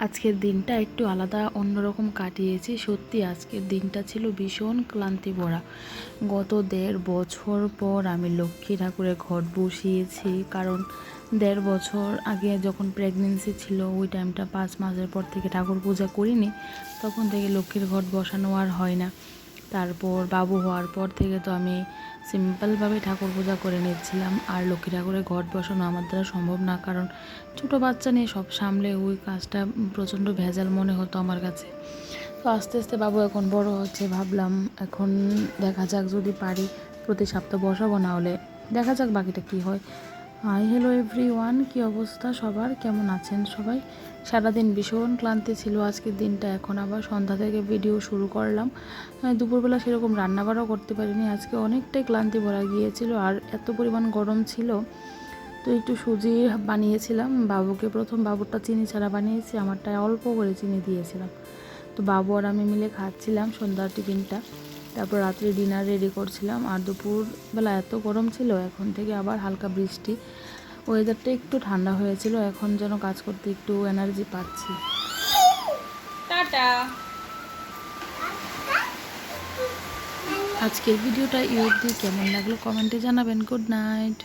আজকের দিনটা একটু আলাদা অন্যরকম কাটিয়েছি। সত্যি আজকের দিনটা ছিল ভীষণ ক্লান্তি ভরা। গত ১.৫ বছর পর আমি লক্ষ্মী ঠাকুরের ঘট বসিয়েছি। কারণ ১.৫ বছর আগে যখন প্রেগনেন্সি ছিল ওই টাইমটা ৫ মাসের পর থেকে ঠাকুর পূজা করিনি, তখন থেকে লক্ষ্মীর ঘট বসানো আর হয় না। তারপর বাবু হওয়ার পর থেকে তো আমি সিম্পলভাবে ঠাকুর পূজা করে নিচ্ছিলাম, আর লক্ষ্মী ঠাকুরের ঘট বসানো আমার দ্বারা সম্ভব না। কারণ ছোটো বাচ্চা নিয়ে সব সামলে ওই কাজটা প্রচণ্ড ভেজাল মনে হতো আমার কাছে। তো আস্তে আস্তে বাবু এখন বড় হচ্ছে, ভাবলাম এখন দেখা যাক, যদি পারি প্রতি সপ্তাহ বসাবো, না হলে দেখা যাক বাকিটা কি হয়। হাই হ্যালো এভরিওয়ান, কী অবস্থা সবার, কেমন আছেন সবাই? সারাদিন ভীষণ ক্লান্তি ছিল আজকের দিনটা। এখন আবার সন্ধ্যা থেকে ভিডিও শুরু করলাম। দুপুরবেলা সেরকম রান্নাবাড়াও করতে পারিনি, আজকে অনেকটাই ক্লান্তি ভরা গিয়েছিল, আর এত পরিমাণ গরম ছিল। তো একটু সুজি বানিয়েছিলাম বাবুকে, প্রথম বাবুরটা চিনি ছাড়া বানিয়েছি, আমারটায় অল্প করে চিনি দিয়েছিলাম। তো বাবু আর আমি মিলে খাচ্ছিলাম সন্ধ্যার টিফিনটা। তারপর রাত্রে ডিনার রেডি করছিলাম। আর দুপুরবেলা এত গরম ছিল, এখন থেকে আবার হালকা বৃষ্টি, ওয়েদারটা একটু ঠান্ডা হয়েছিল, এখন যেন কাজ করতে একটু এনার্জি পাচ্ছি। টাটা। আজকের ভিডিওটা ইউটিউব কেমন লাগলো কমেন্টে জানাবেন। Good night.